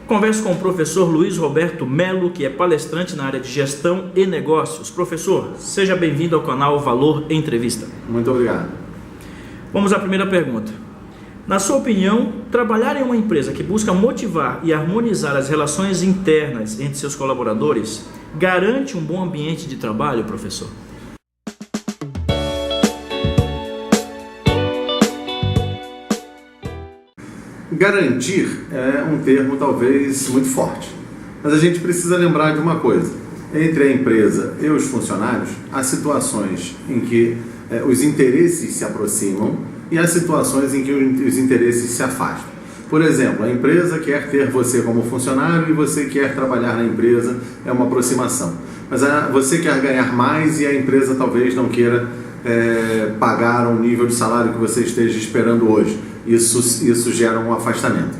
Converso com o professor Luiz Roberto Melo, que é palestrante na área de gestão e negócios. Professor, seja bem-vindo ao canal Valor Entrevista. Muito obrigado. Vamos à primeira pergunta. Na sua opinião, trabalhar em uma empresa que busca motivar e harmonizar as relações internas entre seus colaboradores garante um bom ambiente de trabalho, professor? Garantir é um termo talvez muito forte, mas a gente precisa lembrar de uma coisa. Entre a empresa e os funcionários, há situações em que os interesses se aproximam e há situações em que os interesses se afastam. Por exemplo, a empresa quer ter você como funcionário e você quer trabalhar na empresa, é uma aproximação. Mas você quer ganhar mais e a empresa talvez não queira pagar um nível de salário que você esteja esperando hoje. Isso gera um afastamento.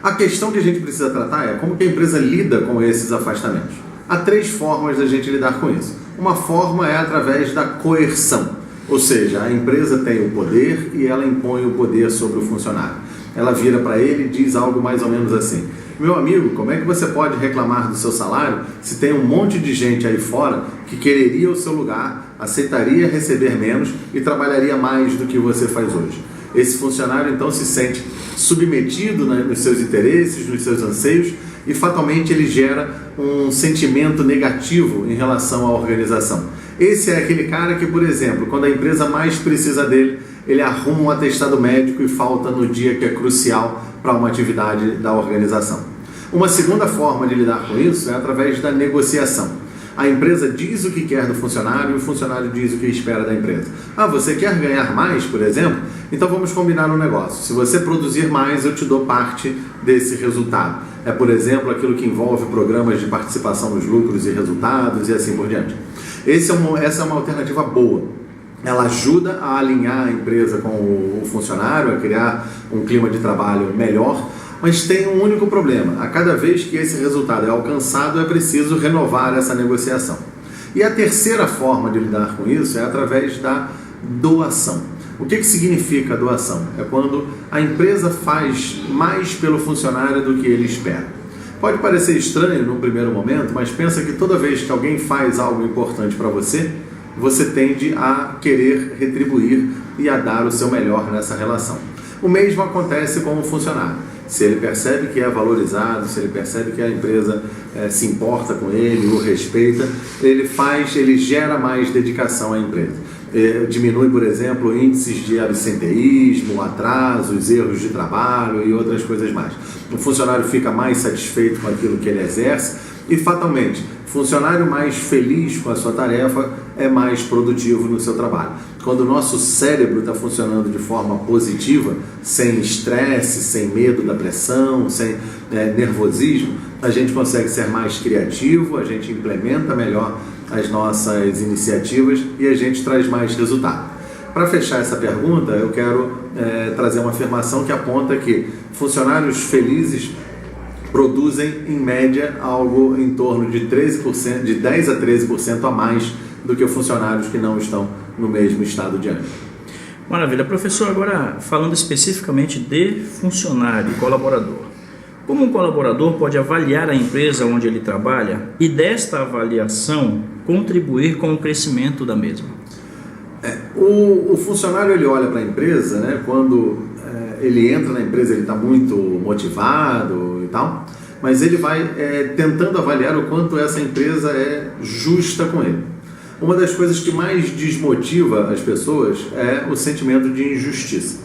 A questão que a gente precisa tratar é como que a empresa lida com esses afastamentos. Há 3 formas da gente lidar com isso. Uma forma é através da coerção, ou seja, a empresa tem o poder e ela impõe o poder sobre o funcionário. Ela vira para ele e diz algo mais ou menos assim: meu amigo, como é que você pode reclamar do seu salário se tem um monte de gente aí fora que quereria o seu lugar, aceitaria receber menos e trabalharia mais do que você faz hoje? Esse funcionário então se sente submetido nos seus interesses, nos seus anseios e fatalmente ele gera um sentimento negativo em relação à organização. Esse é aquele cara que, por exemplo, quando a empresa mais precisa dele, ele arruma um atestado médico e falta no dia que é crucial para uma atividade da organização. Uma segunda forma de lidar com isso é através da negociação. A empresa diz o que quer do funcionário e o funcionário diz o que espera da empresa. Você quer ganhar mais, por exemplo? Então vamos combinar um negócio. Se você produzir mais, eu te dou parte desse resultado. Por exemplo, aquilo que envolve programas de participação nos lucros e resultados e assim por diante. Essa é uma alternativa boa. Ela ajuda a alinhar a empresa com o funcionário, a criar um clima de trabalho melhor, mas tem um único problema. A cada vez que esse resultado é alcançado, é preciso renovar essa negociação. E a terceira forma de lidar com isso é através da doação. O que significa a doação? É quando a empresa faz mais pelo funcionário do que ele espera. Pode parecer estranho num primeiro momento, mas pensa que toda vez que alguém faz algo importante para você, você tende a querer retribuir e a dar o seu melhor nessa relação. O mesmo acontece com o funcionário. Se ele percebe que é valorizado, se ele percebe que a empresa se importa com ele, o respeita, ele gera mais dedicação à empresa. Diminui, por exemplo, índices de absenteísmo, atrasos, erros de trabalho e outras coisas mais. O funcionário fica mais satisfeito com aquilo que ele exerce e, fatalmente, funcionário mais feliz com a sua tarefa é mais produtivo no seu trabalho. Quando o nosso cérebro está funcionando de forma positiva, sem estresse, sem medo da pressão, sem nervosismo, a gente consegue ser mais criativo, a gente implementa melhor as nossas iniciativas e a gente traz mais resultado. Para fechar essa pergunta, eu quero trazer uma afirmação que aponta que funcionários felizes produzem, em média, algo em torno de 13%, de 10 a 13% a mais do que funcionários que não estão no mesmo estado de ânimo. Maravilha. Professor, agora falando especificamente de funcionário, colaborador. Como um colaborador pode avaliar a empresa onde ele trabalha e desta avaliação contribuir com o crescimento da mesma? O funcionário ele olha para a empresa, quando ele entra na empresa ele está muito motivado e tal, mas ele vai tentando avaliar o quanto essa empresa é justa com ele. Uma das coisas que mais desmotiva as pessoas é o sentimento de injustiça.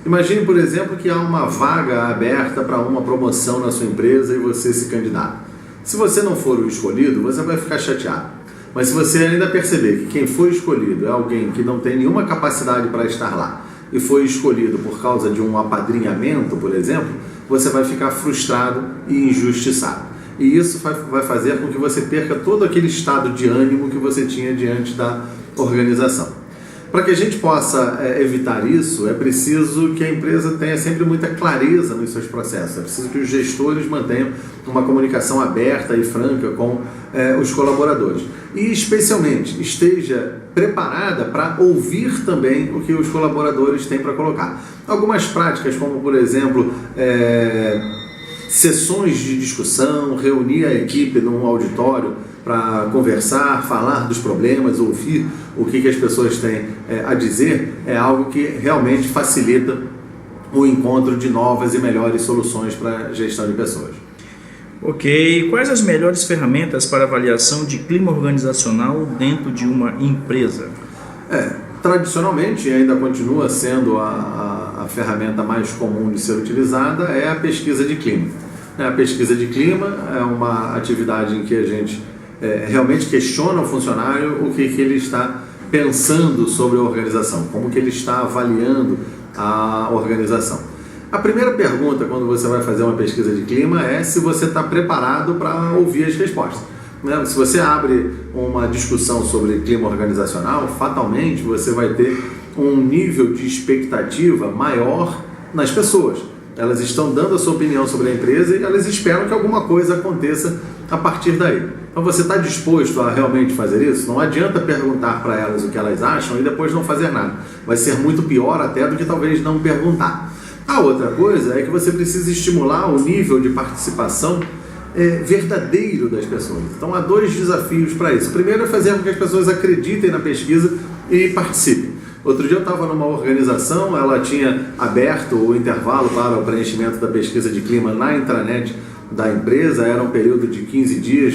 Imagine, por exemplo, que há uma vaga aberta para uma promoção na sua empresa e você se candidata. Se você não for o escolhido, você vai ficar chateado. Mas se você ainda perceber que quem foi escolhido é alguém que não tem nenhuma capacidade para estar lá e foi escolhido por causa de um apadrinhamento, por exemplo, você vai ficar frustrado e injustiçado. E isso vai fazer com que você perca todo aquele estado de ânimo que você tinha diante da organização. Para que a gente possa evitar isso, é preciso que a empresa tenha sempre muita clareza nos seus processos. É preciso que os gestores mantenham uma comunicação aberta e franca com os colaboradores. E, especialmente, esteja preparada para ouvir também o que os colaboradores têm para colocar. Algumas práticas, como, por exemplo, sessões de discussão, reunir a equipe num auditório para conversar, falar dos problemas, ouvir o que as pessoas têm a dizer, é algo que realmente facilita o encontro de novas e melhores soluções para a gestão de pessoas. Ok, quais as melhores ferramentas para avaliação de clima organizacional dentro de uma empresa? Tradicionalmente, e ainda continua sendo a ferramenta mais comum de ser utilizada, é a pesquisa de clima. A pesquisa de clima é uma atividade em que a gente realmente questiona o funcionário o que ele está pensando sobre a organização, como que ele está avaliando a organização. A primeira pergunta quando você vai fazer uma pesquisa de clima é se você está preparado para ouvir as respostas. Se você abre uma discussão sobre clima organizacional, fatalmente você vai ter um nível de expectativa maior nas pessoas. Elas estão dando a sua opinião sobre a empresa e elas esperam que alguma coisa aconteça a partir daí. Então você está disposto a realmente fazer isso? Não adianta perguntar para elas o que elas acham e depois não fazer nada. Vai ser muito pior até do que talvez não perguntar. A outra coisa é que você precisa estimular o nível de participação verdadeiro das pessoas. Então há dois desafios para isso. O primeiro é fazer com que as pessoas acreditem na pesquisa e participem. Outro dia eu estava numa organização, ela tinha aberto o intervalo para o preenchimento da pesquisa de clima na intranet da empresa, era um período de 15 dias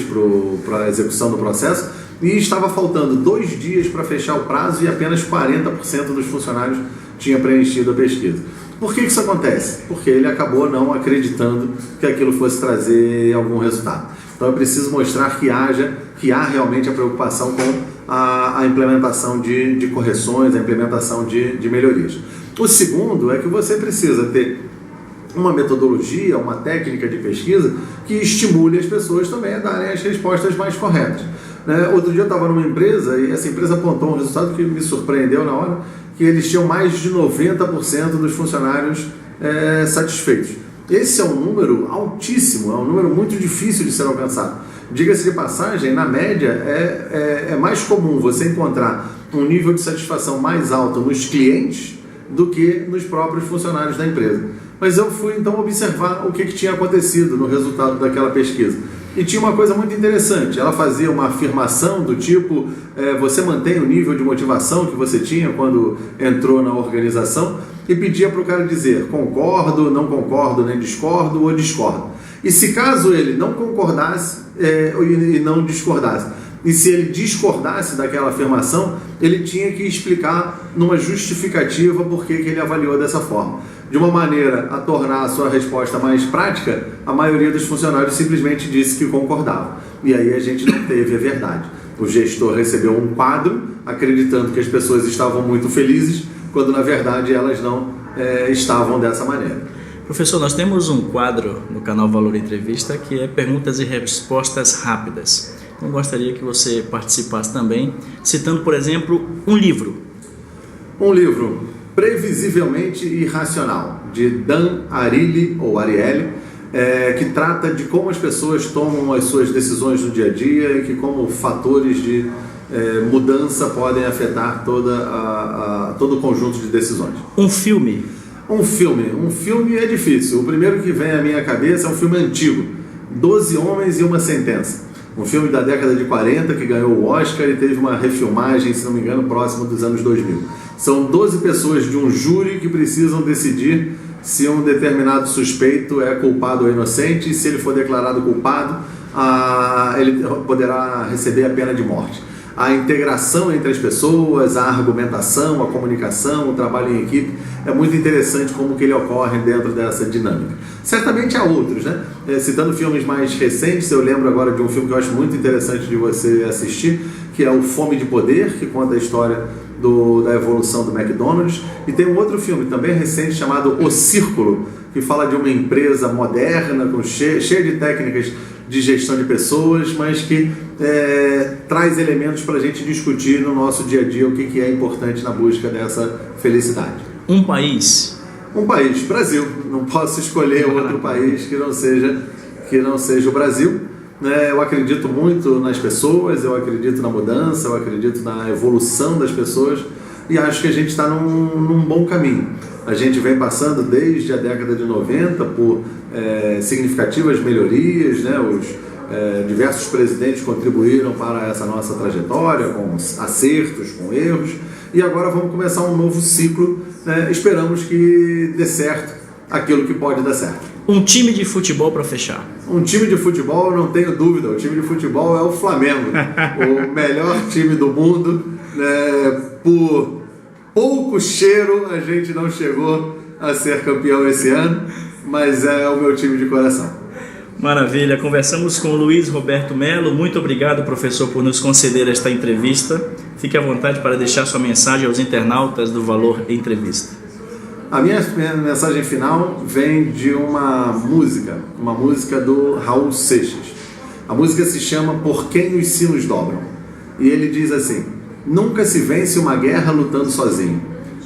para a execução do processo e estava faltando 2 dias para fechar o prazo e apenas 40% dos funcionários tinha preenchido a pesquisa. Por que isso acontece? Porque ele acabou não acreditando que aquilo fosse trazer algum resultado. Então é preciso mostrar que há realmente a preocupação com a implementação de correções, a implementação de melhorias. O segundo é que você precisa ter uma metodologia, uma técnica de pesquisa que estimule as pessoas também a darem as respostas mais corretas. Outro dia eu estava numa empresa e essa empresa apontou um resultado que me surpreendeu na hora, que eles tinham mais de 90% dos funcionários satisfeitos. Esse é um número altíssimo, é um número muito difícil de ser alcançado. Diga-se de passagem, na média é mais comum você encontrar um nível de satisfação mais alto nos clientes do que nos próprios funcionários da empresa. Mas eu fui então observar o que tinha acontecido no resultado daquela pesquisa. E tinha uma coisa muito interessante, ela fazia uma afirmação do tipo, você mantém o nível de motivação que você tinha quando entrou na organização e pedia para o cara dizer concordo, não concordo, nem discordo ou discordo. E se caso ele não concordasse e não discordasse, e se ele discordasse daquela afirmação, ele tinha que explicar numa justificativa por que ele avaliou dessa forma. De uma maneira a tornar a sua resposta mais prática, a maioria dos funcionários simplesmente disse que concordava. E aí a gente não teve a verdade. O gestor recebeu um quadro acreditando que as pessoas estavam muito felizes, quando na verdade elas não estavam dessa maneira. Professor, nós temos um quadro no canal Valor Entrevista que é perguntas e respostas rápidas. Então gostaria que você participasse também, citando, por exemplo, um livro. Um livro, Previsivelmente Irracional, de Dan Ariely, que trata de como as pessoas tomam as suas decisões no dia a dia e que como fatores de mudança podem afetar todo o conjunto de decisões. Um filme. Um filme é difícil. O primeiro que vem à minha cabeça é um filme antigo, 12 Homens e uma Sentença. Um filme da década de 40 que ganhou o Oscar e teve uma refilmagem, se não me engano, próximo dos anos 2000. São 12 pessoas de um júri que precisam decidir se um determinado suspeito é culpado ou inocente, e se ele for declarado culpado, ele poderá receber a pena de morte. A integração entre as pessoas, a argumentação, a comunicação, o trabalho em equipe, é muito interessante como que ele ocorre dentro dessa dinâmica. Certamente há outros, né? Citando filmes mais recentes, eu lembro agora de um filme que eu acho muito interessante de você assistir, que é o Fome de Poder, que conta a história da evolução do McDonald's, e tem um outro filme também recente chamado O Círculo, que fala de uma empresa moderna, cheia de técnicas de gestão de pessoas, mas que traz elementos para a gente discutir no nosso dia a dia o que é importante na busca dessa felicidade. Um país. Brasil. Não posso escolher outro país que não seja o Brasil. Eu acredito muito nas pessoas, eu acredito na mudança, eu acredito na evolução das pessoas e acho que a gente está num bom caminho. A gente vem passando desde a década de 90 por significativas melhorias, né? Os diversos presidentes contribuíram para essa nossa trajetória, com acertos, com erros, e agora vamos começar um novo ciclo, né? Esperamos que dê certo aquilo que pode dar certo. Um time de futebol para fechar. Um time de futebol, não tenho dúvida, o time de futebol é o Flamengo, o melhor time do mundo, né? Por pouco cheiro a gente não chegou a ser campeão esse ano, mas é o meu time de coração. Maravilha, conversamos com o Luiz Roberto Melo. Muito obrigado, professor, por nos conceder esta entrevista. Fique à vontade para deixar sua mensagem aos internautas do Valor Entrevista. A minha mensagem final vem de uma música do Raul Seixas. A música se chama Por Quem os Sinos Dobram. E ele diz assim: nunca se vence uma guerra lutando sozinho.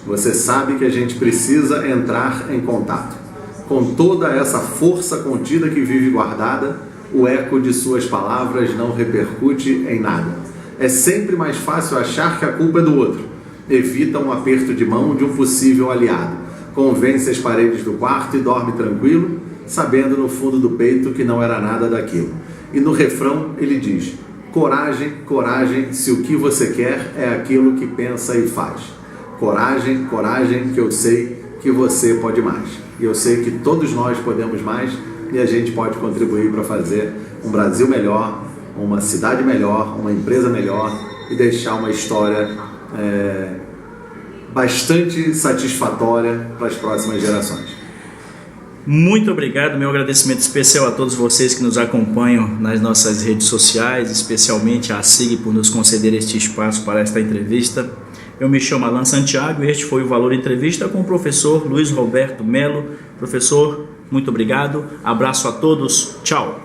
Você sabe que a gente precisa entrar em contato. Com toda essa força contida que vive guardada, o eco de suas palavras não repercute em nada. É sempre mais fácil achar que a culpa é do outro. Evita um aperto de mão de um possível aliado. Convence as paredes do quarto e dorme tranquilo, sabendo no fundo do peito que não era nada daquilo. E no refrão ele diz: coragem, coragem, se o que você quer é aquilo que pensa e faz. Coragem, coragem, que eu sei que você pode mais. E eu sei que todos nós podemos mais e a gente pode contribuir para fazer um Brasil melhor, uma cidade melhor, uma empresa melhor e deixar uma história bastante satisfatória para as próximas gerações. Muito obrigado, meu agradecimento especial a todos vocês que nos acompanham nas nossas redes sociais, especialmente a SIG por nos conceder este espaço para esta entrevista. Eu me chamo Alan Santiago e este foi o Valor Entrevista com o professor Luiz Roberto Melo. Professor, muito obrigado, abraço a todos, tchau!